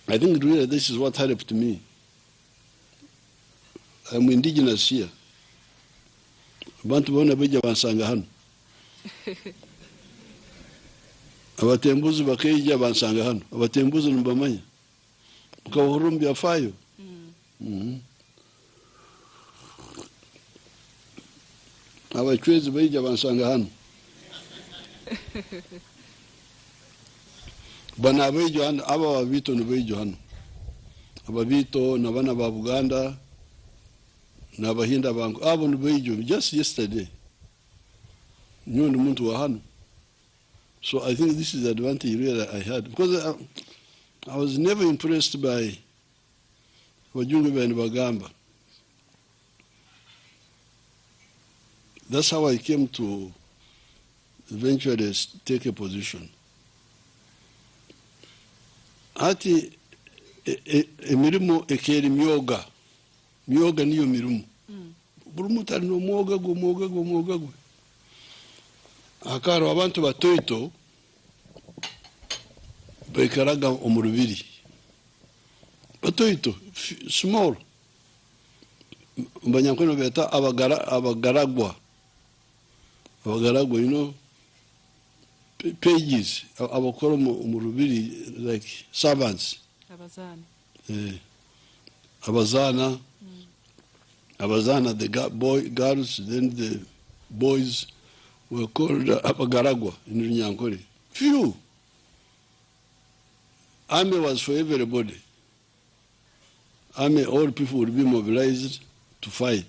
I think really this is what helped me. I'm indigenous here. Abantu bona beja bansanga hano. Abatembuzi bakeija bansanga hano. Abatembuzi mbamanya. Mukawurumbi afayo. Abachwezi beja bansanga hano. Bana bejo hano, aba babito no bejo hano. Ababito na bana ba Uganda na bahinda bangu abo no bejo just yesterday. Nyo ni muntu wa hano. So I think this is the advantage really I had, because I was never impressed by Wajungu and Okugamba. That's how I came to eventually take a position. Ati emirimu ekeri myoga. Myoga niyo mirimu. Buri muntu ali n'omwoga gwe. Akaro abantu batoito baikaraga omurubiri. Batoito, small. Banyankono beta abagaragwa. Abagaragwa, you know, pages, abakora omurubiri, like servants. Abazana. Abazana, the girls, then the boys were called abagaragwa in Runyankore. Few. Army was for everybody. Army, all people would be mobilized to fight.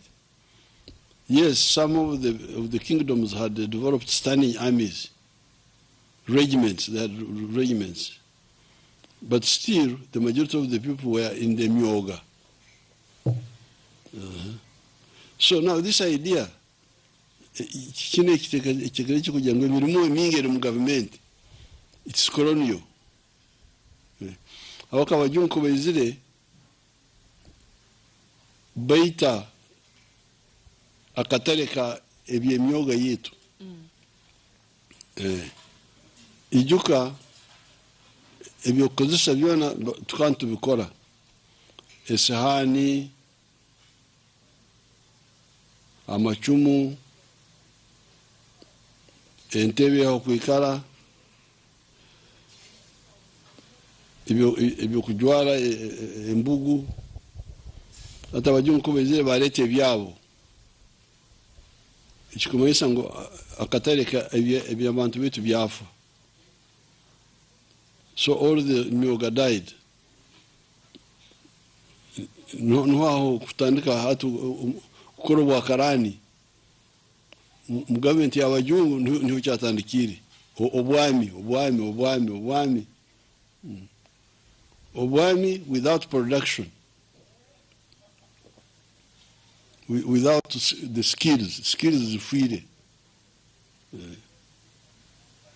Yes, some of the kingdoms had developed standing armies, regiments, they had regiments. But still, the majority of the people were in the myoga. So now this idea, it's colonial. Awaka wajungu bezile baita akatareka ebyemyoga yetu. Ijuka ebyokozesa byona tukantu bikora. Esahani, amachumu, entebe aho kwikara, ibyo kujwara embugu, ata bajungu bezile barete byabo. Ikikumanyisa ngo akatareka ebyabantu bitu byafa. So all the myoga died. Nuhaho kutandika hatu kukoro wakarani. Mugaventi ya wajungu niho cyatandikiri. Obwami. Obwami without production. Without the skills is free.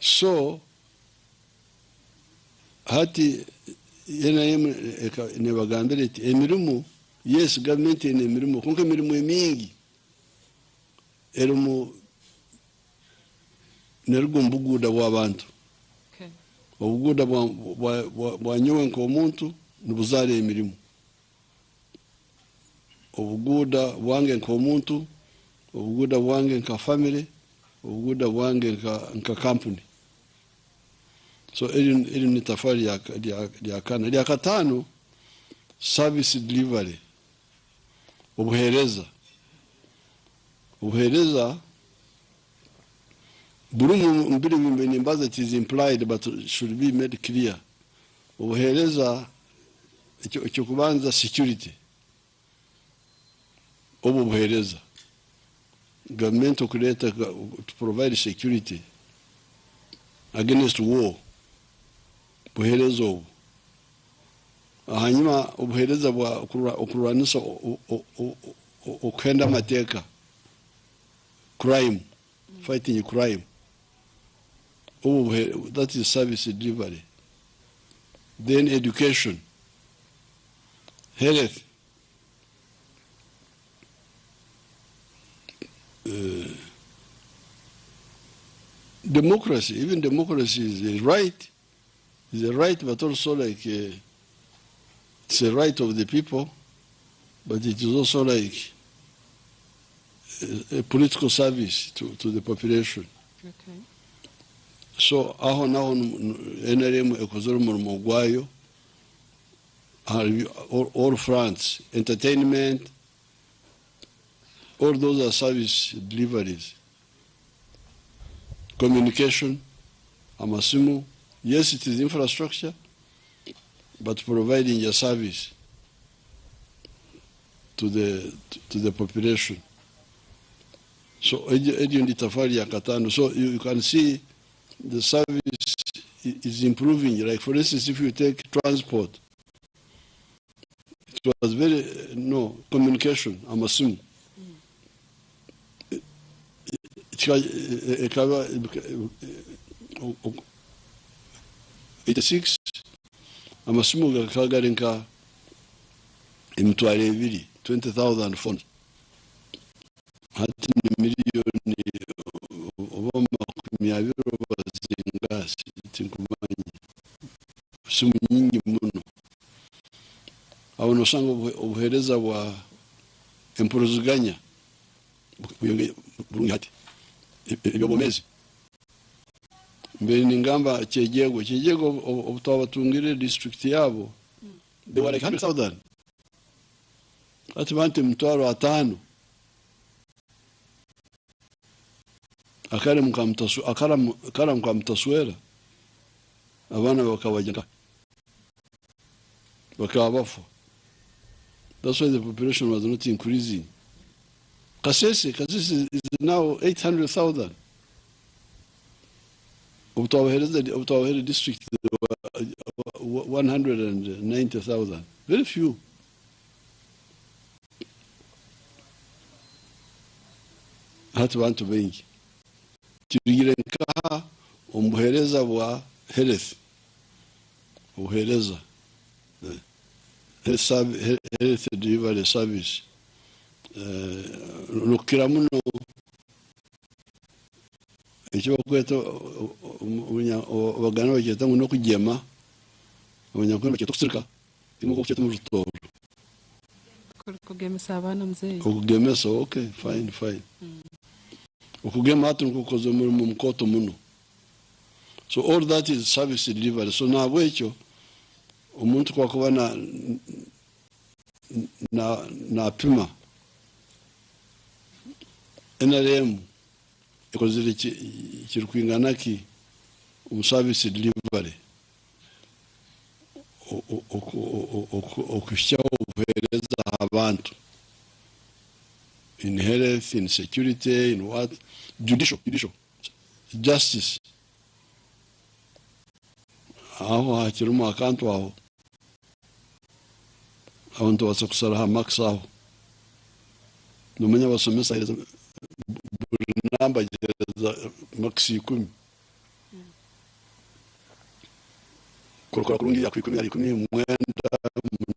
So, hati yena ne bagambira ati emirimu, yes, government ene emirimu, konke emirimu emingi erimu nerugo mbuguda bw'abantu. Obuguda bwa nyowe nk'omuntu nibuzale emirimu. Obuguda bwange nk'omuntu, obuguda bwange nka family, obuguda bwange nka company. So ili ni tafari ya kana. Ya katano, service delivery. Obuhereza. Burumu mbili nimbaza, it is implied but should be made clear. Obuhereza icyo security. Obuhereza. Government to provide security against war. Buhereza obu. Hanyuma obuhereza bwa okurwanisa okenda mateka. Crime. Fighting crime. That is service delivery. Then education. Health. Democracy, even democracy is a right, but also like it's a right of the people, but it is also like a political service to the population. Okay. So aho naho NRM ekozora umurimo gwayo all fronts, entertainment, all those are service deliveries. Communication, amasimu, yes, it is infrastructure, but providing a service to the population. So so you can see the service is improving. Like for instance, if you take transport, it was very communication. Amasimu. 86 amasimu gakagarinka emitwaro 20,000 phones. Hati ni miliyoni oba makumi abiri bazingasi tinkumanyi simu nyingi muno. Abo nosanga obuhereza bwa empuruzuganya burungi hati ibyo bomezi mbere ningamba cyegego obutabatungire district yabo they were like 100,000 ati bante mtwaro 5 akara mkamtaswera abana bakabajya bakabafa. That's why the population was not increasing. Kasese is now 800,000. Utawaheri district 190,000. Very few. Hatu bantu bengi. Tirirenka umuhereza wa health. Uhereza. Health delivery service. Nukira muno icyo bakweta abagana bageta ngo no kugema abanyakwenda bageta kusirika timo ko cyeta mu rutoro kugemesa abana mzee ukugemesa. Okay, fine. Ukugema hatu nkukoze muri mu mkoto muno. So all that is service delivery. So na bwecho umuntu kwa kuba na pima NRM ikozere kirukwingana ki service delivery okushyaho ubuhereza abantu in health, in security, in what judicial justice. Aho hakirumu akantu aho abantu basakusaraha max aho numenya basomesa namba gereza maxi 10 kurukora kurungi yakwikumi ari 10 mwenda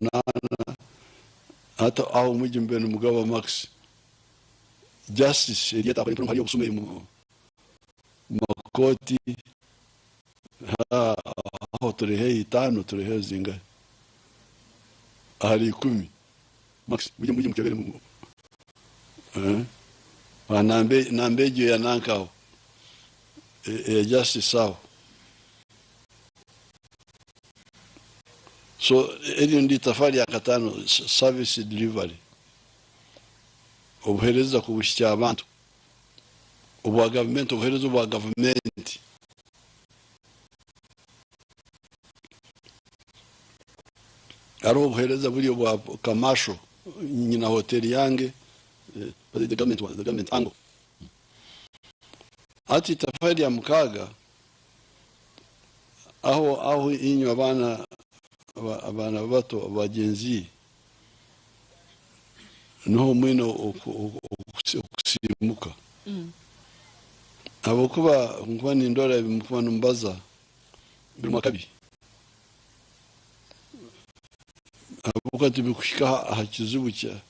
8 hata aho mujye mbene mugabo max justice yeta kwa hari obusume mu makoti aho turehe 5 turehe zinga ari 10 max mujye mukebere mu nambejo ya nankao justice sao. So eri ndi tafari ya katano service delivery obuhereza kubushya abantu obwa government obuhereza obwa government aro obuhereza buri obwa kamasho nyina hoteli yange. But the government angle. Ati tafari ya mkaga aho inyo abana bato abagenzi no mwino okusimuka abo kuba ngwani ndora bimufana mbaza bimakabi abo kati bikushika hakizubu cya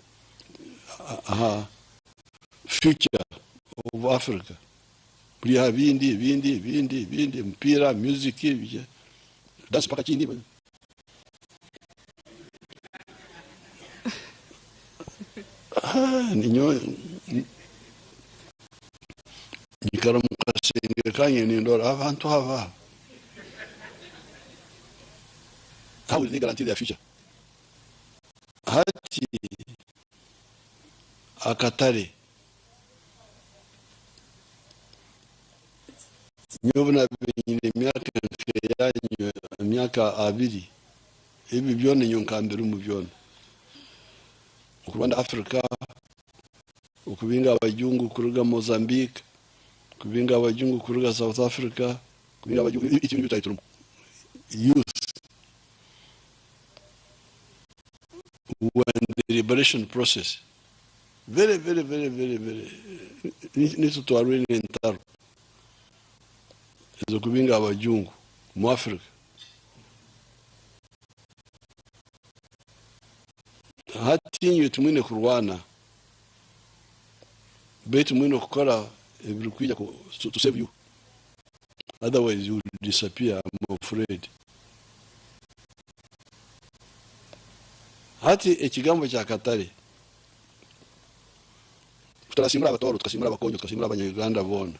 future of Africa. Buri bindi mpira music dance paka chini ninyo nikara mukasenge kanye nindora abantu hava. How will they guarantee their future? Hati akatare nyobona binyine miaka abiri ibi byone nyonkambere mu byone ku Rwanda Africa ukubinga abajungu kuruga Mozambique kubinga abajungu kuruga South Africa kubinga abajungu ikintu bitayiturumu youth when the liberation process very niso twarwene ntaro ezo kubinga abajungu mu Africa hatinyo tumwine kurwana betu mwine kukora ebirikuja to save you, otherwise you will disappear. I'm afraid. Hati ekigambo kya katare tutarasimura abatoro tukasimura abakonjo tukasimura abanyarwanda bona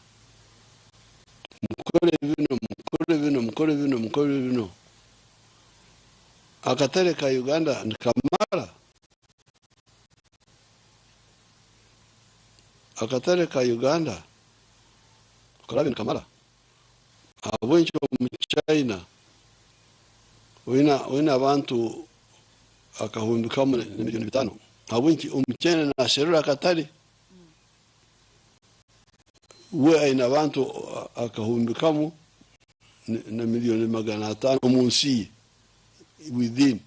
mukore bino akatare ka Uganda nkamara akatare ka Uganda karabe nkamara abonye mu China wina abantu akahumbikamo na milioni 5 abonye umuchina na serura akatare we aina abantu akahumbikamo na milioni 500 munsi within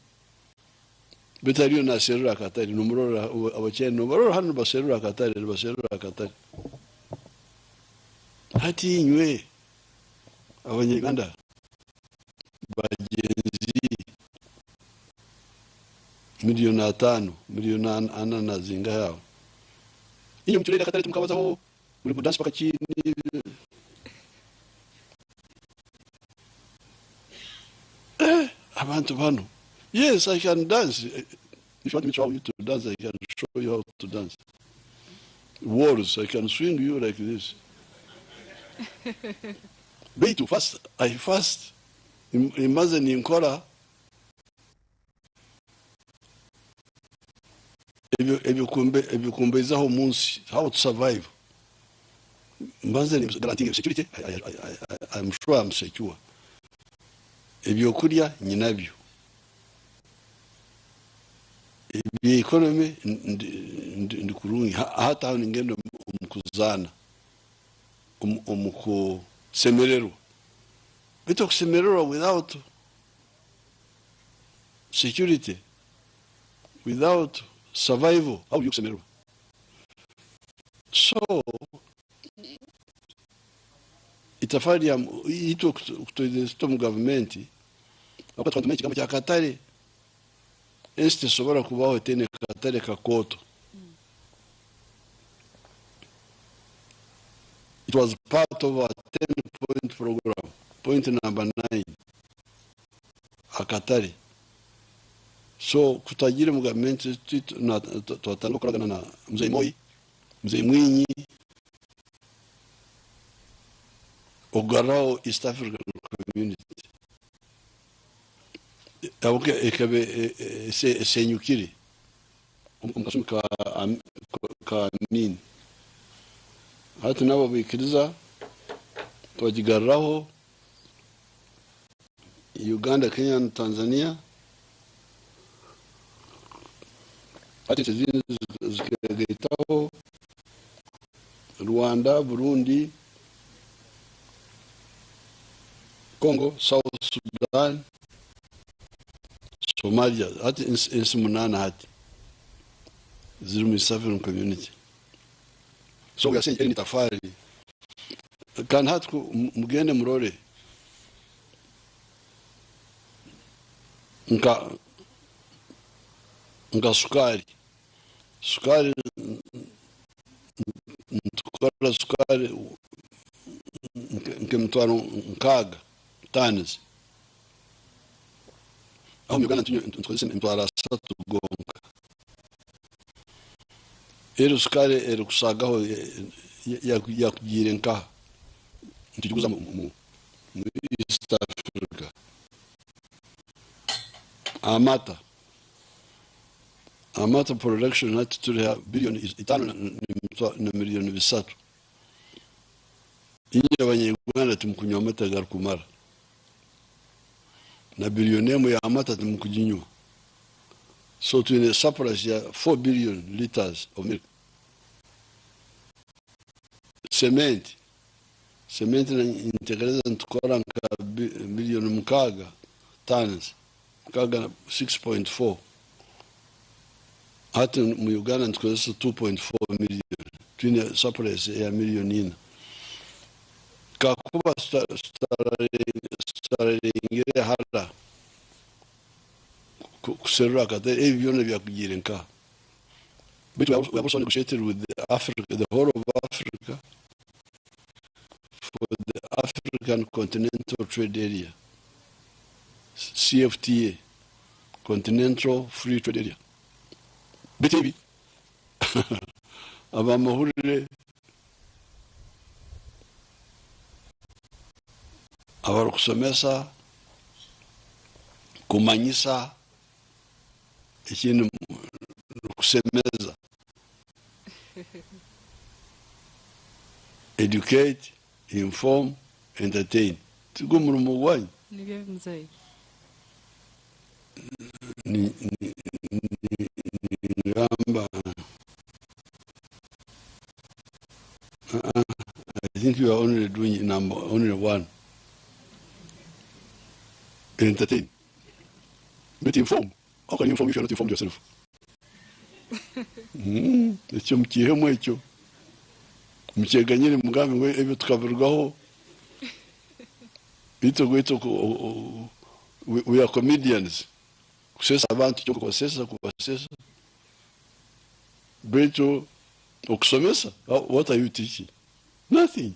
betario na serura akatare numero abachene numero hanu baserura akatare hati nywe abanyarwanda bagenzi milioni 5 milioni 4 na zinga yao iyo mturere akatare tumkabaza ho muri kudansi paka chini abantu bano. Yes, I can dance. If you want me to show you to dance, I can show you how to dance. Walls, I can swing you like this. Way too fast. I fast. Imagine in Kora. If you kumbe how to survive. Imagine guaranteeing security. I'm sure I'm secure. If you kuria nyinabyo. The economy ndi kurungi hata ngendo mkuzana umuko semerero bito semerero without security, without survival, how you semerero. So itafari ito kutoa government wakati tumechi kama cha Katari este sobora kubaho tene Katare kakoto. It was part of a 10-point program. Point number 9 akatari. So kutajiri mu government na twatanga kuragana na mzee Moi, mzee Mwinyi, Ogarao East African Community. Abuke ekabe senyukiri umukasumi ka min hatu nabo bikiriza twajigaraho Uganda, Kenya na Tanzania hati zikagetaho Rwanda, Burundi, Congo, South Sudan, Somalia, hati insi munana hati zirumi East African Community. So we are saying any tafari kan hati mugende murore nka sukari tukora sukari nke mtwaro nkaga tons aho Uganda tukozese mtwara 3 gonga sukari kusagaho yakugira nka ntiguza mu East Africa. Amata production hati turi bilioni 5.3 inye abanyarwanda tumukunywa amata garukumara na bilioni mu ya amata tumukujinywa. So to a surplus ya 4 billion liters of milk. Cement na integreza ntukora nka milioni mukaga tons mukaga 6.4 hata mu Uganda ntukozesa 2.4 million twine surplus ya milioni 4 kakuba starengere hala kuserura kata ebyone byakugira nka. But we have also negotiated with the whole of Africa for the African Continental Trade Area, CFTA, Continental Free Trade Area. BTB. Abamahurire abarukusomesa kumanyisa ikintu kusemeza educate, inform, entertain. Tigo murumo wanyu nibyo mzee ni ngamba. I think you are only doing only one. Entertain. But inform. How can you inform if you are not informed yourself? Icyo mukihemo icyo mukeganyire mugambi ngo ebyo tukavirwaho bito we are comedians kusesa abantu cyo kubasesa beto okusomesa. What are you teaching? Nothing.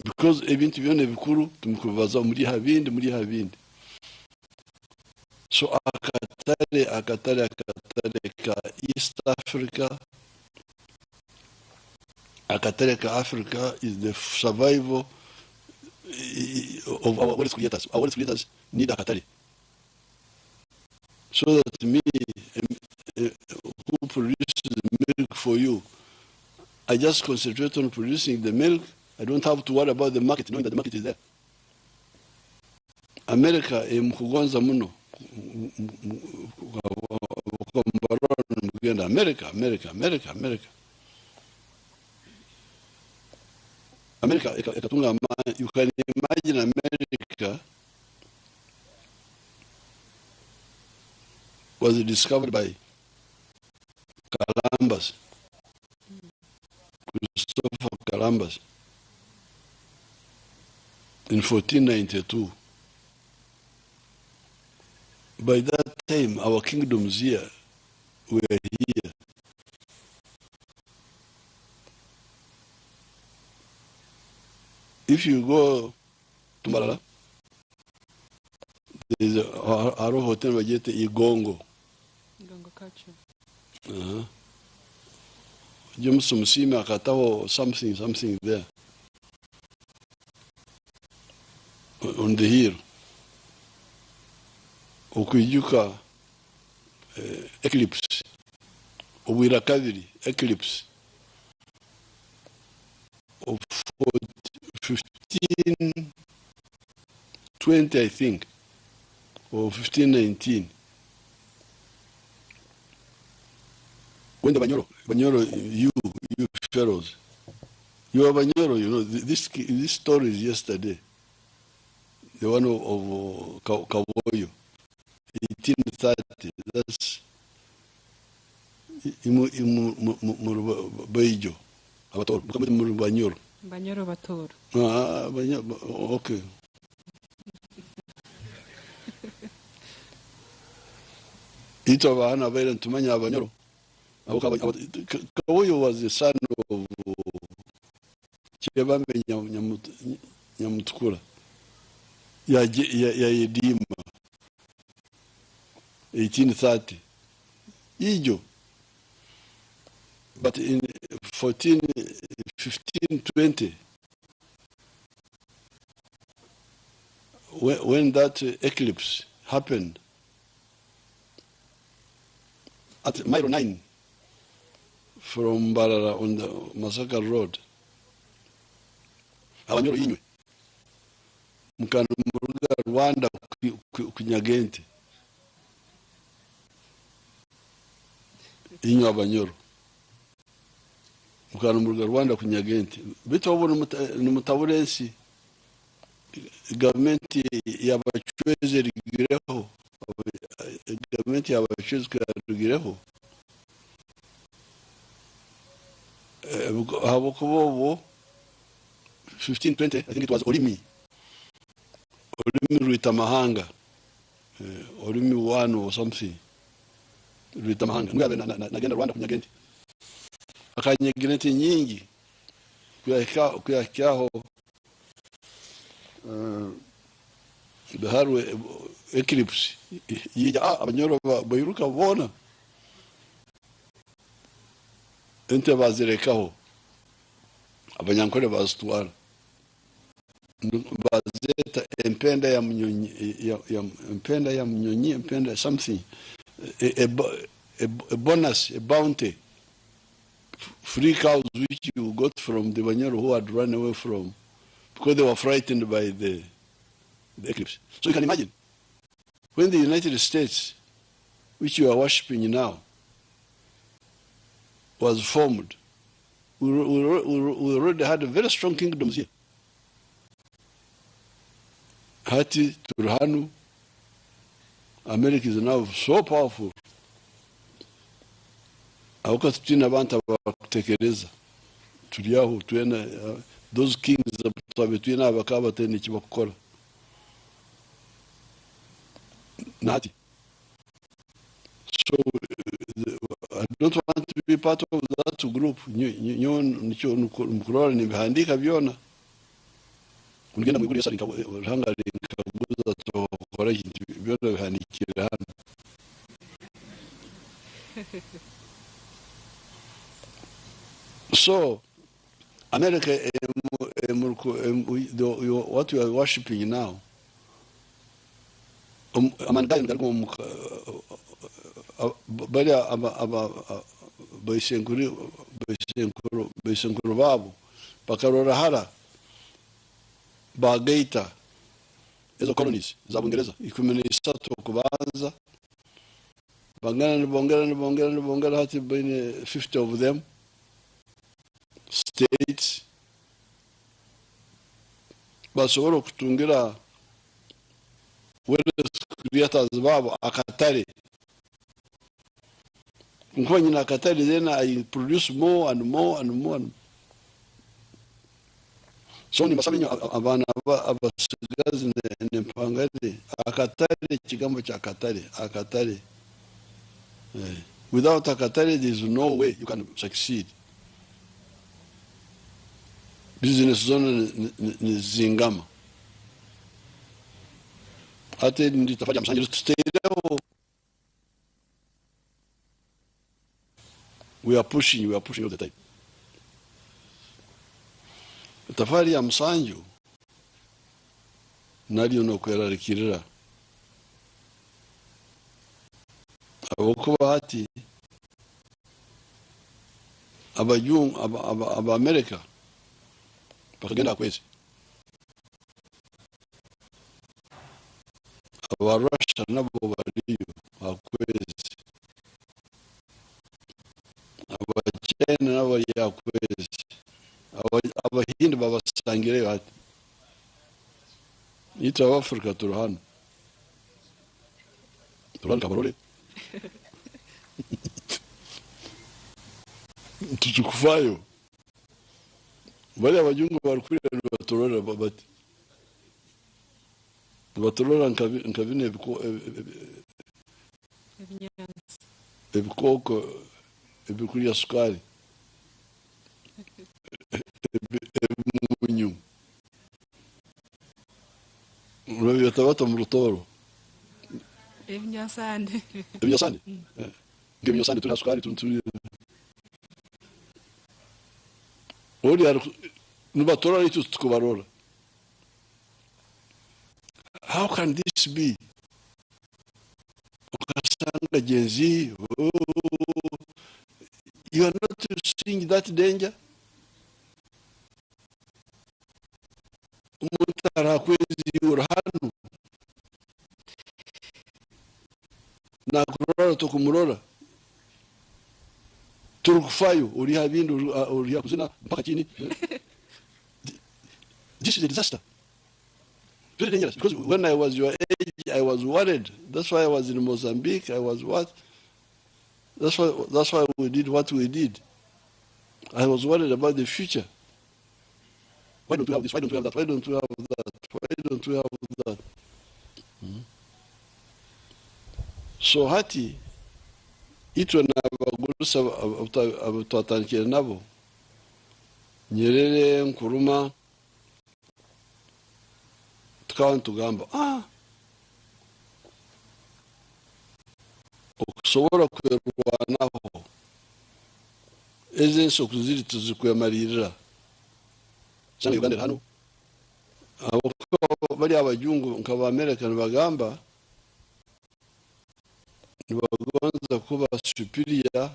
Because ebintu byone bikuru tumukubaza muri habindi. So akatare ka East Africa, akatare ka Africa is the survival of our wealth creators. Our wealth creators need akatare. So that me, who produces the milk for you, I just concentrate on producing the milk. I don't have to worry about the market, knowing that the market is there. America, mkugonza muno. America. You can imagine America was discovered by Columbus, Christopher Columbus, in 1492. By that time, our kingdoms here were here. If you go to Malala, there is a hotel where you get Igongo. Igongo culture. James Musima Akatawo something there on the hill. Okuyuka eclipse, Owirakaviri eclipse of 1520, I think, or 1519. When the Banyoro, you fellows, you are Banyoro, you know, this story is yesterday. The one of Kawoyo. 1830. That's Baijo. Banyoro Bator. Okay. Ito Bahana Bayan Tumanya Banyoro. Kawoyo was the son of Chebambe Nyamutukura. Yedima. 1830. Ijo. But in 1520, when that eclipse happened at mile 9 from Barara on the Masaka Road, Abanyoro inywe mukana muruga Rwanda kunyagente inywe Abanyoro mukana muruga Rwanda kunyagente bitobona n'umutaburensi government yabachweze rigireho government yabachweze rigireho abo kubobo 1520 I think it was Olimi Ruita Mahanga Olimi 1 or something Ruita Mahanga ngabe nagenda Rwanda kunyagenti akanyagenti nyingi kuyakaho Baharwe eclipse yija Abanyoro bayiruka bona ente bazirekaho Abanyankole bazitwara bazeta empenda ya mnyonyi empenda ya mnyonyi empenda something a bonus, a bounty, free cows which you got from the Banyoro who had run away from because they were frightened by the eclipse. So you can imagine when the United States, which you are worshipping now, was formed, we already had a very strong kingdoms here. Hati, Turhanu, America is now so powerful. Awuka tutina abantu abakutekereza tuliaho tuena those kings twabetwina abakaba tene kibakora nati. So I don't want to be part of that group. Nyo nicho Mukuru ni bihandika byona ungenda mwiguri yasa hanga nkabuza to kora ikintu byona bihandikira hano. So America, what you are worshipping now, amandai ndariko bali bayisenkuru babo bakarora hara bagaita ezo colonies za Bungereza 13 kubanza bongera hati bine 50 of them states basobora kutungira creators babo akatari nkwenye na akatari then I produce more and more and more. So ni masaminyo abana abasigazi nempangade akatari kigambo cha akatari without akatari there is no way you can succeed. Business zone ni zingama ate nditafanya msanje tustereho. We are pushing all the time. Tafari ya msanju nali unokweralikirira abokuba hati aba America bakagenda kwezi aba Russia nabo bariyo akwezi aba China nabo yakwezi aba Hindi babasangire hati ita Africa turhano kabarole tuchukufayo bali abajungu barikwira batorora babati batorora nkabine ebikoko ebikuria sukari ebimunyu urabyo tabata mu rutoro ebinyasande ngebyo sande turi sukari turi ori nubatora itu tukubarora. How can this be? Ukasanga genzi, oh, you are not seeing that danger. Umutara kwezi urahanu na kurora tukumurora turukufayo uriha bindu uriha kuzina mpaka chini. This is a disaster. Very dangerous, because when I was your age I was worried. That's why I was in Mozambique. I was what? That's why we did what we did. I was worried about the future. Why don't we have this? Why don't we have that? Why don't we have that? Why don't we have that? So hati itwe nabagurusa abutwatankiye nabo Nyerere, Nkuruma, tukawa Okugamba okusobora kwerwanaho ezenso kuziri tuzikuyamarira cyane Uganda hano abo bari abajungu nkaba American bagamba nibagonza kuba superior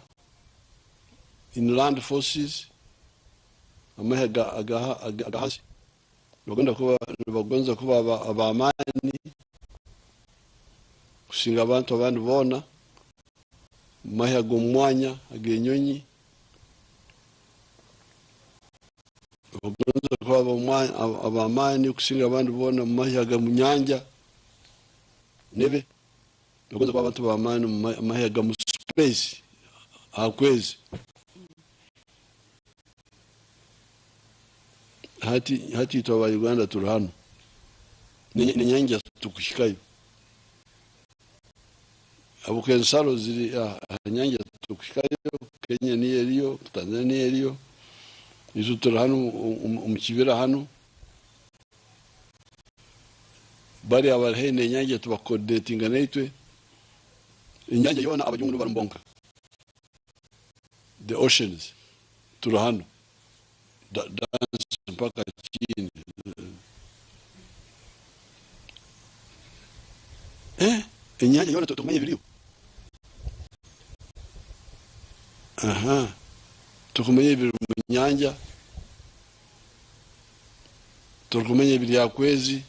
in land forces amahaga agahasi bagonza kuba abamani kusinga abantu abandi bona mahaga umwanya agenyonyi bagonza kuba abamani kusinga abandi bona mahaga munyanja nebe bagonza kuba abantu abamani mahaga mu space akwezi. Hati itawa Uganda turahano ni nyanja tukushikayo abo kensalo ziri nyanja tukushikayo. Kenya ni eliyo, Tanzania ni eliyo, izo turahano umukibira hano bari abarhene nyanja tubakodetinga naitwe inyanja yona abajungu barumbonka the oceans turahano dance mpaka chini. Inyanja yona tukumanye video. Tukumanye video mu nyanja, tukumanye video ya kwezi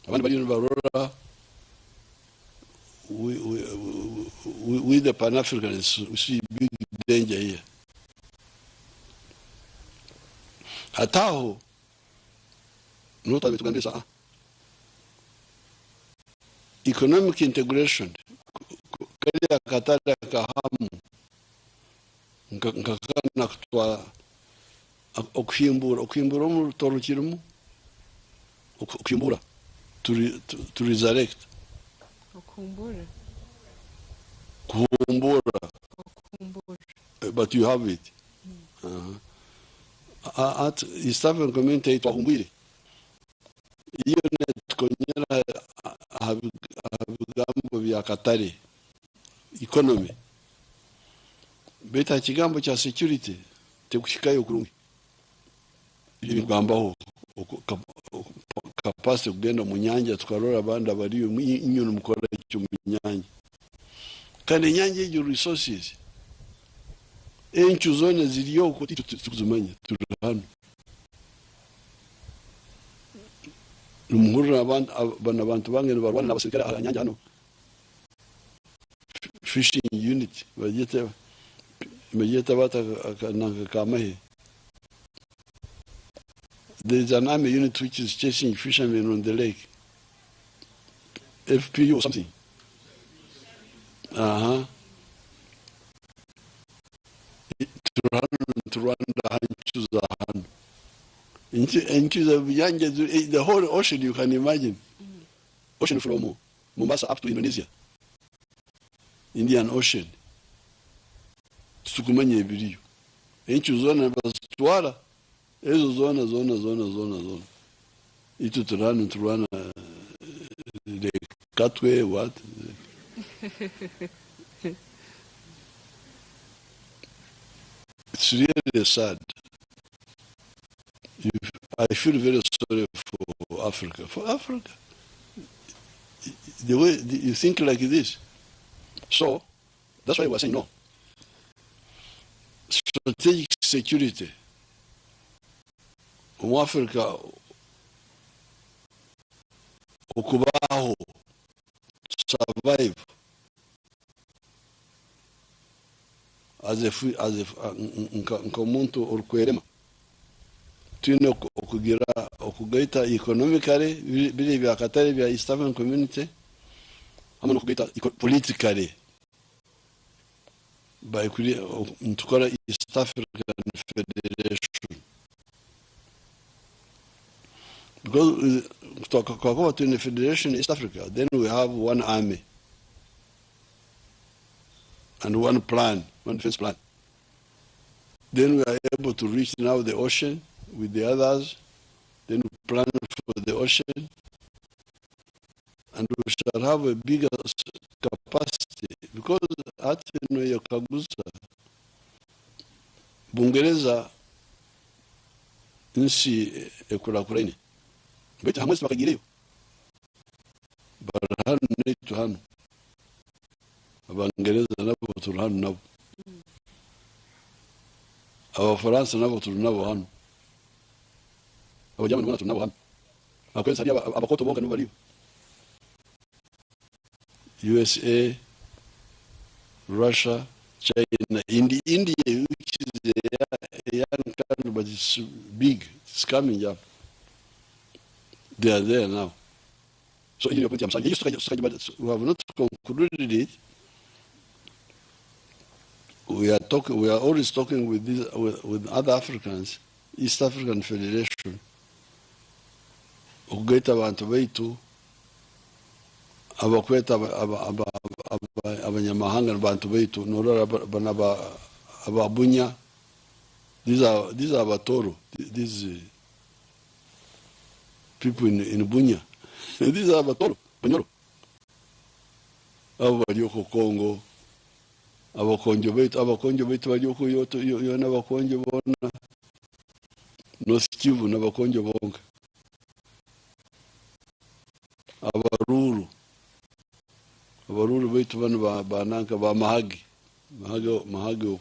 abandi bari barora. We the Pan-Africans, we see big danger here. Hataho nota betugambisa economic integration kali katara kahamu nkakana kutwa okwimbura mu torukirimo okwimbura to resurrect kumbura but you have it. At East African community twahumbire iyo netkonyera habigambo bya katare economy beta kigambo cha security tekushikayo kurungi ibigambaho capacity kugenda mu nyanja tukarora abandi abariyo inyuno mukora cyo mu nyanja kandi nyanja y'u resources enchu zone ziliyo kuti tukuzumanya turahano umuhurira abantu bangene barwana abasirikare ahanyanja hano fishing unit bageta bata kananga kamahe. There is an army unit which is chasing fishermen on the lake, FPU or something. Rwanda into the whole ocean, you can imagine. Ocean from Mombasa up to Indonesia. Indian Ocean. Tukumanye biriyo. Into zona basitwala. Ezo zona. Itu turana the Katwe what? It's really sad. I feel very sorry for Africa. For Africa, the way you think like this. So that's why we're saying no. Strategic security. Africa, okubaho, survive as a nkomuntu orukwerema. Twine okugaita economically bili byakatari bya East African community hamwe nokugaita politically by ntukora East African Federation, because talk about in the Federation East Africa, then we have one army and one plan, one defense plan. Then we are able to reach now the ocean with the others. Then we plan for the ocean, and we shall have a bigger capacity, because at Yokagusa, Bungereza nsi ekulakulanye. Beti hamwezi bakagireyo. Barahanu netu hanu. Abangereza nabo turi hanu nabo. Abafaransa nabo turi nabo hanu. Abajamani turi nabo hanu. Akwezi hari abakoto bonga no bariyo. USA, Russia, China, India, which is a young country but it's big, it's coming up. They are there now. So we have not concluded it. We are always talking with other Africans, East African Federation. Ukugeta abantu baitu abakweta abanyamahanga abantu baitu norora banaba ababunya. These are Abatoro. These people in Bunya. These are Abatoro, Bunyoro. Abo balioko Congo. Abakonjo baitu balioko yoto yona abakonjo bona. North Kivu n'abakonjo bonga. Abaruru baitu bana bananka ba Mahagi. Mahagi.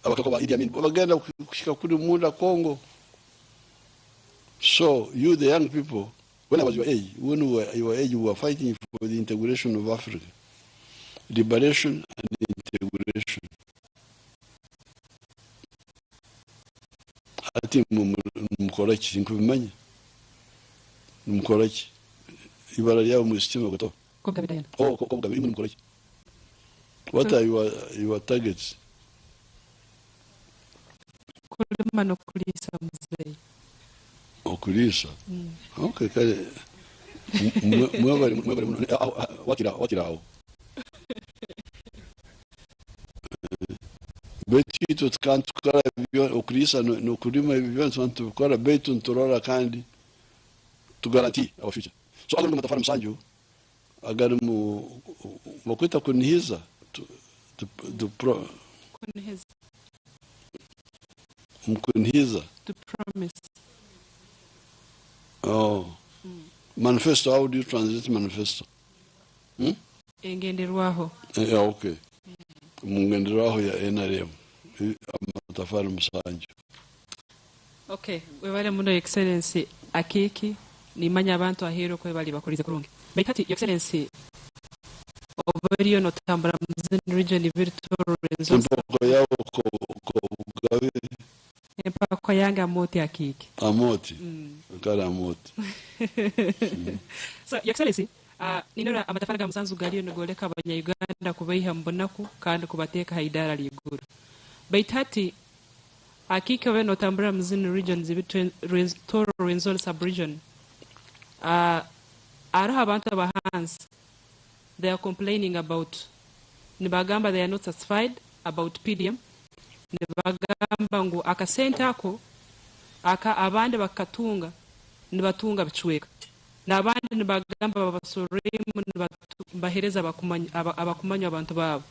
Abakoko Idi Amin bagenda kushika kuri munda Congo. So you, the young people, when I was your age, you were fighting for the integration of Africa, liberation and integration. Ati mkoraki nkubimanya. Mkoraki. Ibara yao mustima goto. Kogabidayana. Kogabidayana mkoraki. What are your targets? Kulima no kulisa mzee. Okulisa. Okay, kale. Wakira. Beti tukantu kara okulisa no kulima ibyo nsantu kara betu ntorora kandi to guarantee our future. So agari matafara msanju agari mukwita kunihiza to promise. Oh. Manifesto, how do you translate manifesto? Engenderwaho. Yeah, okay. Mungenderwaho ya NRM. Amatafari musanju. Okay, wewale muno excellency akiki nimanya abantu ahero kwe bali bakolize kurungi. Bekati excellency oberiyo no tambara muzin region virtual results. Mpoko yao ko gawe. Mpako yanga amoti akiki. Amoti. Kala amoti. So your excellency, ninora amatafari ga musanzu galiyo nogoleka abanya Uganda kubayiha mbonaku kandi kubateka haidara liguru. Baitati akiki we no tambara muzin region between restore Rwenzori sub-region. Araha abantu abahans, they are complaining about Nibagamba, they are not satisfied about PDM. Nibagamba ngu akasenta ako aka abande bakatunga nibatunga bichweka nabandi nibagamba babasoremu nibahereza abakumanya abantu babo.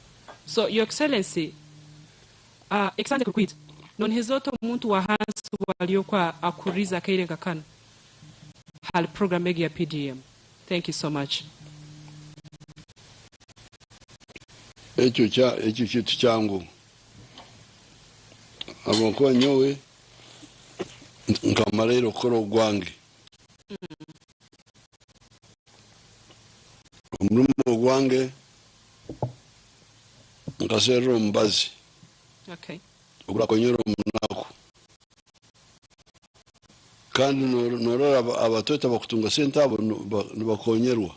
So your excellency, exante kukwita nonhezoto omuntu wahansi waliokuwa akuriza kaire kakano hal program ya PDM. Thank you so much. Ekyo kitu kyangu abokuba nyowe nkamarairo okukora ogwange omulimo ogwange nkaserera omubazi ogurakonyera omunaku kandi norora abatweta bakutunga sente abo nibakonyerwa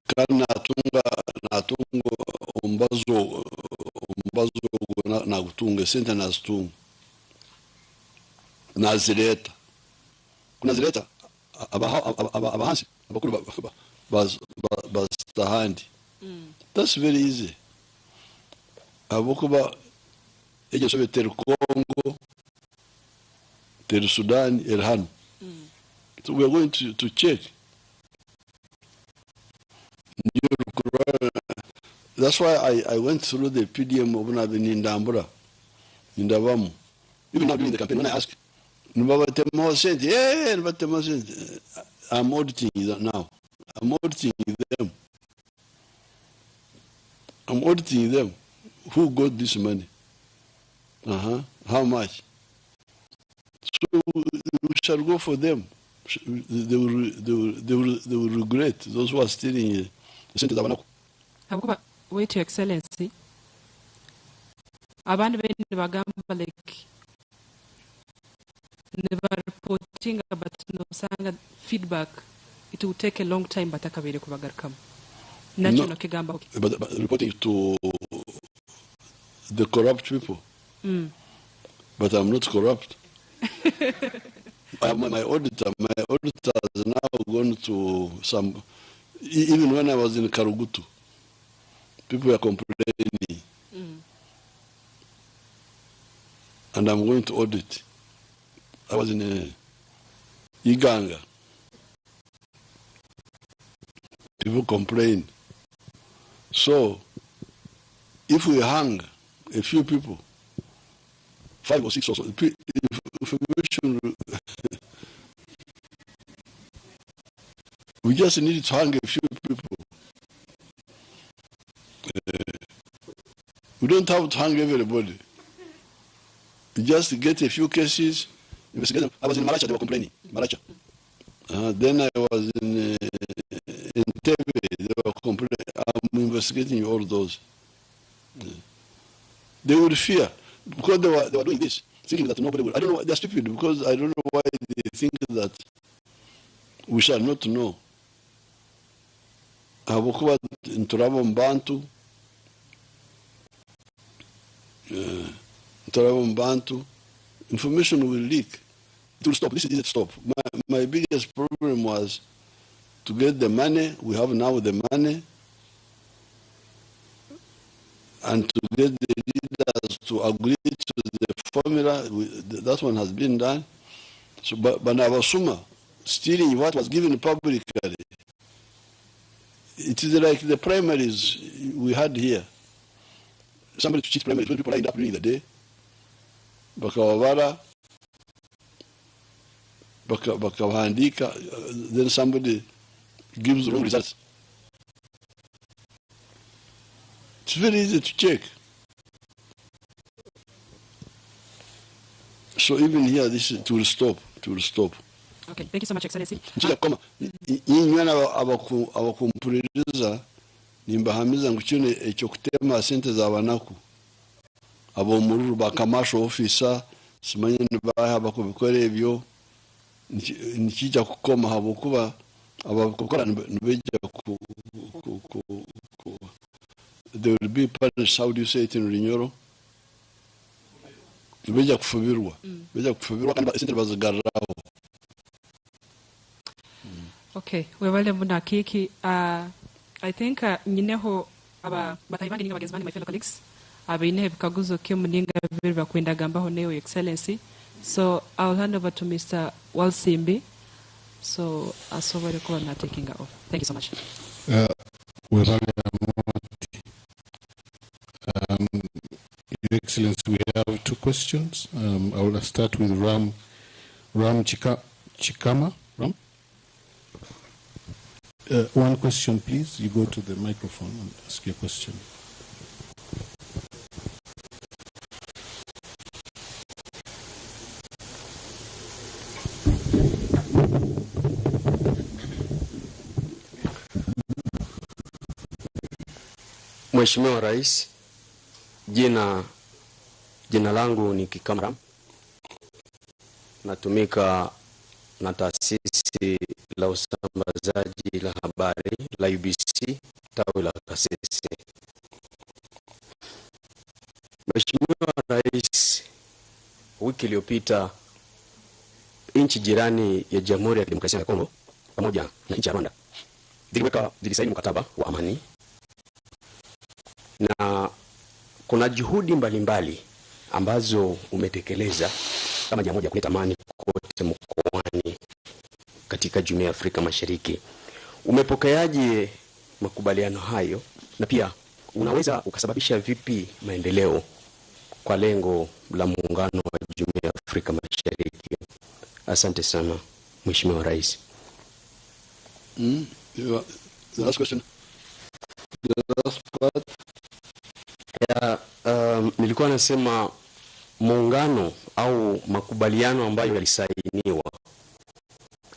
kandi natunga omubazi nagutunga sente nazitunga nazireta kunazireta abahansi abakuru bazitahandi. That's very easy. Abokuba ejo sobe ter Congo, ter Sudan, Irhan. So we are going to check. That's why I went through the PDM of Nindambura, Nindabamu. Even now during the campaign, when I asked, I'm auditing them now. I'm auditing them. Who got this money? How much? So we shall go for them. They will regret those who are stealing the center of Wait, Your Excellency. Abantu bene bagamba like never reporting but no sanga feedback. It will take a long time but akabere kubagarukamo. National Okugamba. But reporting to the corrupt people. But I'm not corrupt. My auditor has now gone to some. Even when I was in Karugutu, people were complaining. And I'm going to audit. I was in Uganda. People complain. So, if we hang a few people, 5 or 6 or so, we just need to hang a few people. We don't have to hang everybody. We just get a few cases, investigate them. I was in Maracha, they were complaining. Maracha. Then I was in Tebe, they were complaining. I'm investigating all those. They would fear because they were doing this, thinking that nobody would. I don't know why they're stupid because I don't know why they think that we shall not know. Abokuba nturabo mbantu, information will leak. It will stop. This is it. Stop. My biggest problem was to get the money. We have now the money. And to get the leaders to agree to the formula, that one has been done. So, but Navasuma, stealing what was given publicly, it is like the primaries we had here. Somebody to cheat primaries when people lined up during the day. Bakawawala, Bakawahandika, then somebody gives the wrong results. It's very easy to check. So even here, it will stop. Okay, thank you so much, Excellency. Abakumpuliriza nimbahamiza ngukyone ekyo kutema sente z'abanaku ab'omururu bakamasho officer simanye nibaha bakubikora ebyo nikijja kukoma habokuba abakukora nibejja they will be punished. How do you say it in Rinyoro? Beja kufubirwa kandi sente bazigarraho. Okay, webale muna kiki. I think nyineho aba batayibandi ninga bagezmani my fellow colleagues abinehe bikaguzo kyo muninga bibiri bakwenda gambaho ne Your Excellency. So I'll hand over to Mr. Walsimbi. So asobore ko na taking off. Thank you so much. Webale Excellency, we have two questions. I will start with Ram Chikama. Ram? One question, please. You go to the microphone and ask your question. Mheshimiwa Rais, jina langu ni Kikamara. Natumika na taasisi la usambazaji la habari la UBC tawi la Kasese. Mheshimiwa Rais, wiki iliyopita nchi jirani ya Jamhuri ya Kidemokrasia ya Kongo pamoja na nchi ya Rwanda zilisaini mkataba wa amani, na kuna juhudi mbalimbali ambazo umetekeleza kama njia moja kuleta amani kote mkoani katika Jumuiya ya Afrika Mashariki. Umepokeaje makubaliano hayo, na pia unaweza ukasababisha vipi maendeleo kwa lengo la muungano wa Jumuiya ya Afrika Mashariki? Asante sana Mheshimiwa Rais. The last question. The last part. Nilikuwa nasema muungano au makubaliano ambayo yalisainiwa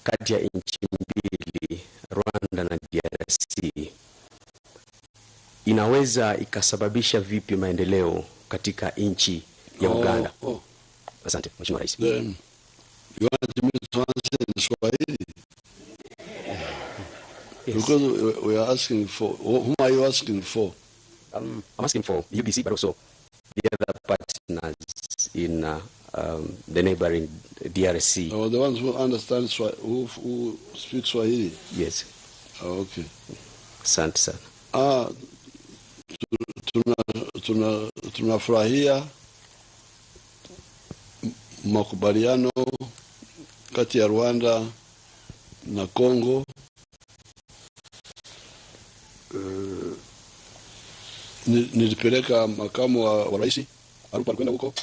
kati ya nchi mbili, Rwanda na DRC, inaweza ikasababisha vipi maendeleo katika nchi ya Uganda? Asante Mheshimiwa Rais. You want me to answer in Swahili? Yes. Because we are asking for, whom are you asking for? I'm asking for UBC, but also the other partners in the neighboring DRC. Oh, the ones who understand Swahili, who speak Swahili? Yes. Oh, okay. Asante sana. Tunafurahia makubaliano kati ya Rwanda na Kongo. Nilipeleka makamu wa rais alikwenda huko,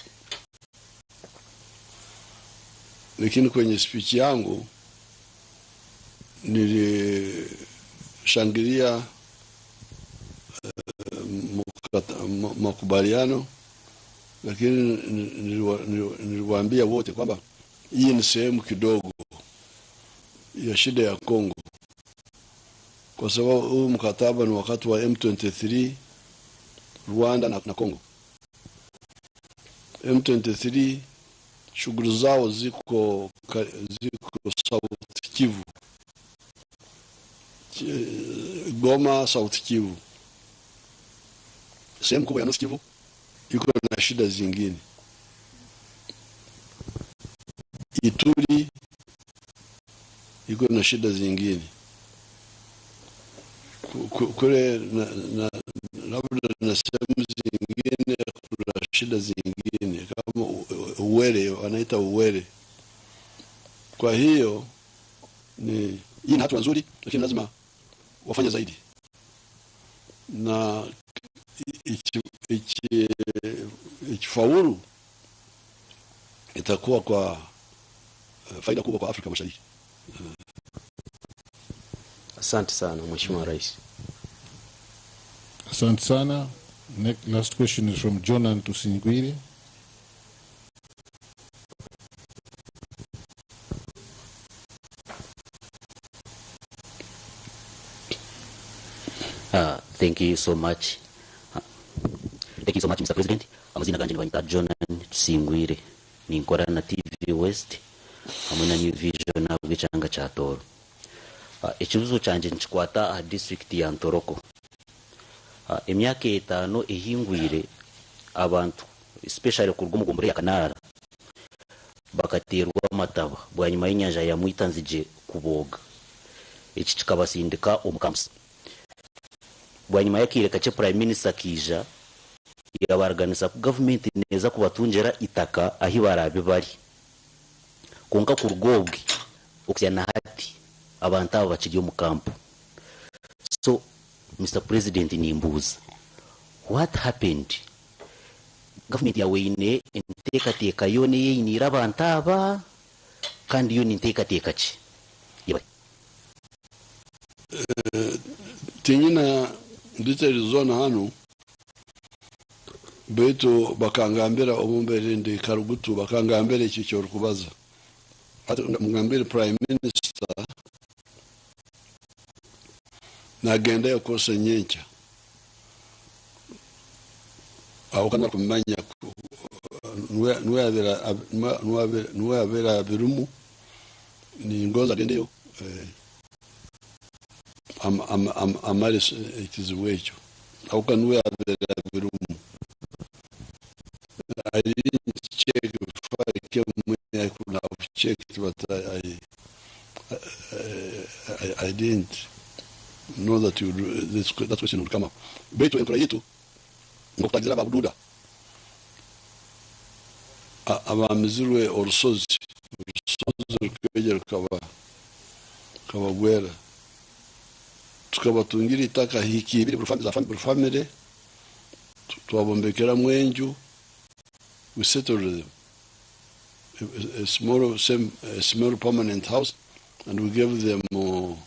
lakini kwenye speech yangu nilishangilia makubaliano, lakini niliwaambia wote kwamba hii ni sehemu kidogo ya shida ya Kongo, kwa sababu huu mkataba ni wakati wa M23, Rwanda na Kongo. M23 shughuli zao ziko South Kivu, Goma, South Kivu. Sehemu kubwa ya North Kivu iko na shida zingine. Ituri iko na shida zingine. Kule labda na sehemu zingine kuna shida zingine kama Uwele, wanaita Uwele. Kwa hiyo hii ni hatua nzuri, lakini lazima wafanye zaidi, na ikifaulu itakuwa kwa faida kubwa kwa Afrika Mashariki. Asante sana Mheshimiwa Rais. Asante sana. Last question is from Jonan Tusingwire. Thank you so much. Thank you so much, Mr. President. Amazina ganje nibanyita Jonan Tusingwire. Ni nkora na TV West hamwe na New Vision na bwicanga cha Toro. Ikibazo canje nchikwata district ya Ntoroko. Emyaka 5 ehingwire abantu especially ku rw'umugombore ya Kanara bakaterwa amataba bwanyuma y'inyanja ya Mwitanzije kuboga. Iki kikabasindika omukamsa. Bwanyuma yakireka cye Prime Minister kija yabarganisa ku government neza kubatungera itaka ahi barabe bari konka ku rwobwe okusyana hati abantu abo bakiri mu kampo. So Mr. President, nimbuza, what happened? government yawe ine enteekateeka yo neyeyinira abantu aba kandi yo ninteekateeka ki yebale tinyina details zona hano beto bakangambira obumbere ndi karugutu bakangambira iki cyo kubaza mugambira prime minister nagenda yakose nyencha aho kana kumanya nuwe abera birumu ni ngoza gendeyo amaris ikiziwecho aho kana nuwe abera birumu I didn't check if I came I could have checked, but I didn't know that that question would come up. Beto encourage ngokutagira babududa abamizirwe orusozi kwegera kabagwera tukabatungira itaka hiki ibiri family tuwabombekera mwenju. We settled them a small permanent house, and we gave them 10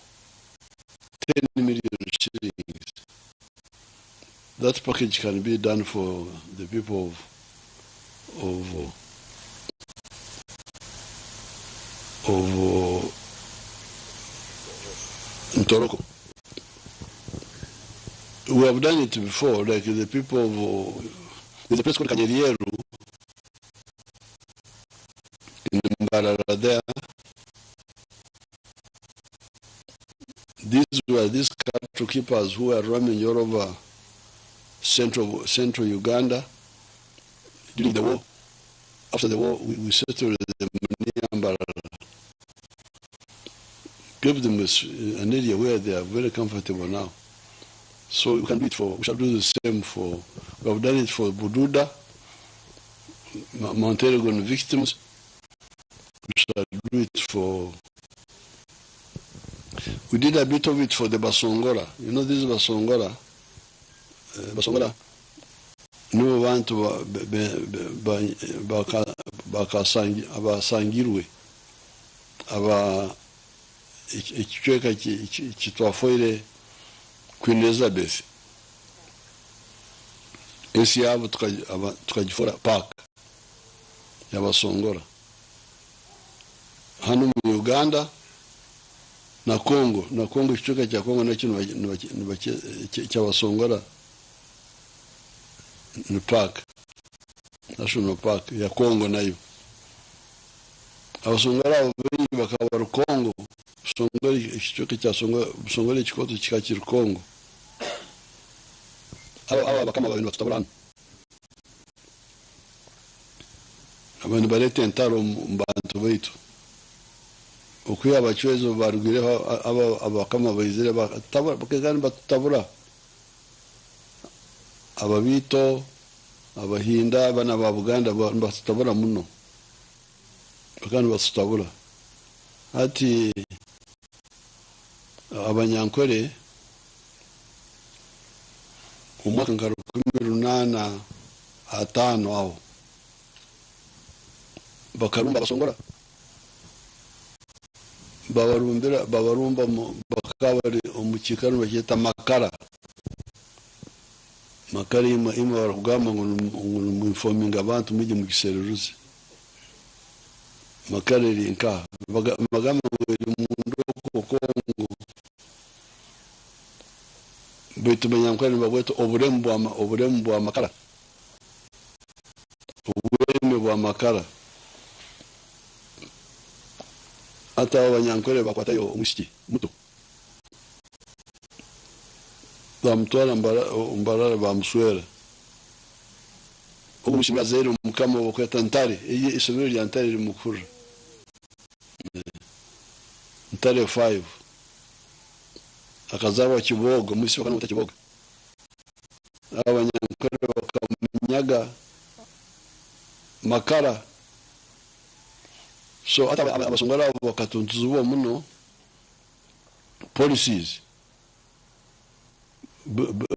million shillings. That package can be done for the people of Ntoroko. We have done it before, like the people of there's a place called Kanyerieru in Mbarara there. These were these cattle keepers who were roaming all over central Uganda during the war. After the war, we settled them near Mbarara. Give them an area where they are very comfortable now. So we can do it we shall do the same we have done it for Bududa, Mount Elgon victims. We shall do it we did a bit of it for the Basongora. You know this Basongora? Basongora, no one to Bakasangirwe. Ikichweka kitwafoire Queen Elizabeth. Esi yabo tukajifora park ya Basongora. Hano mu Uganda na Congo ikichweka cha Congo nakino cha Basongora ni park, national park ya Congo nayo. Abasongora bakaba Congo. Songoli ikichweka cha Songoli chikoto chikachiri Congo. Aba bakama babintu bataburana. Abantu barete entaro mbantu baitu. Okuya abachwezo barugireho abakama bayizire bakagani batabura. Ababito abahinda bana ba Buganda batabura muno. Bakani batabura. Ati abanyankore umwaka ngaro 18 aho bakarumba Basongora babarumba bakabari umukikano bakita makara ima barugamba ngo mu informing abantu mujye mu giseruruzi makara rinka magama mu Kongo betu banyankore bagweto oburembo amakara amakara ata abanyankore bakwatayo umushiki muto bamutwara Mbarara bamuswera umushiki bazero mukama bakweta Ntare iyi isomero rya Ntare ri Mukuru Ntare 5 akazaba Kibogo musi bakana Kibogo abanyankore bakamunyaga makara. So ata abasongora bakatuntuzubo muno policies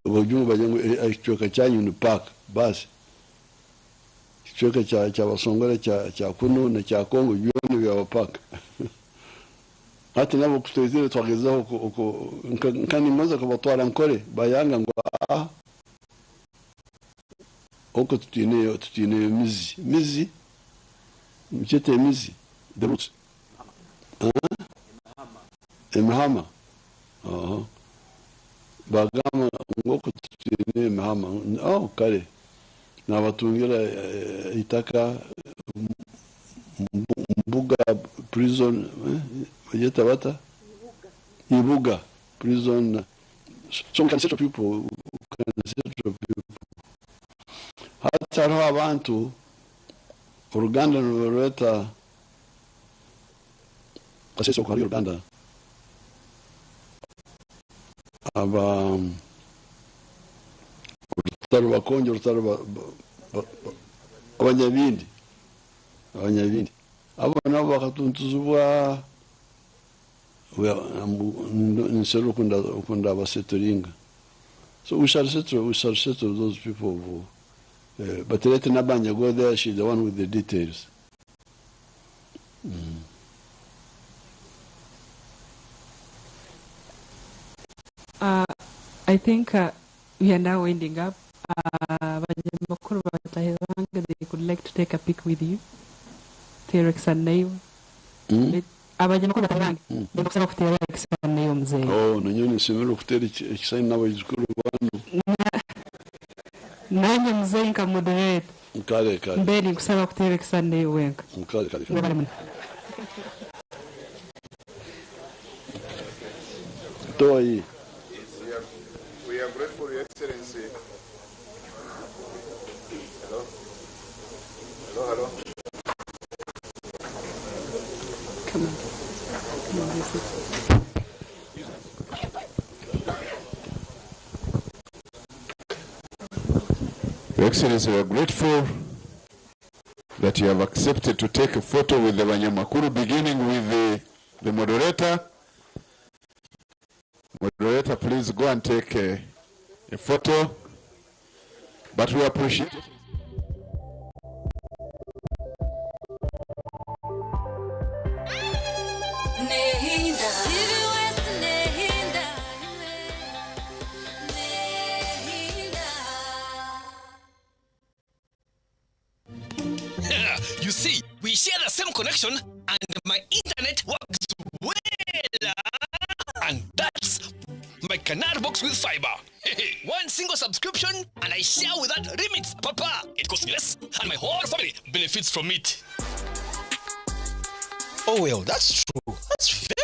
bojumu bajengo ikichweka chanyu ni park basi kichweka cha Basongole cha Kunu na cha Kongo byone byabapaka hati nabo kutezire twagezaho uko nkani maze kubatwara nkore bayanga ngo uko tutine mizi mchete mizi the roots Mahama bagama ngoko tutine Mahama kare nabatungira itaka mbuga prison yeta bata Ibuga prison, so we can settle people, hata roho abantu Uganda nureta kasese kwa Uganda aba urutaro bakonje urutaro abanyabindi abo nabo bakatuntuzubwa nsero kunda basetoringa. So we shall settle those people who, but let Nabanya go there, she's the one with the details. I think we are now winding up. Mukuru, they could like to take a pic with you. T-Rex and Neo. Abajamakuru batarange ndokusaba kutera ekisana yo mzee nanyoni simero kutera ekisana n'abajukuru bano nanye mzee nka moderate kale mbere kusaba kutera ekisana yo wenka kale toi we are grateful, Your Excellency. Hello. Come on, visit. Your Excellency, we are grateful that you have accepted to take a photo with the Banyamakuru, beginning with the moderator. Moderator, please go and take a photo. But we appreciate it. You see, we share the same connection and my internet works well. And that's my Canal box with fiber. One single subscription and I share without limits, Papa. It costs me less and my whole family benefits from it. Oh well, that's true. That's fair.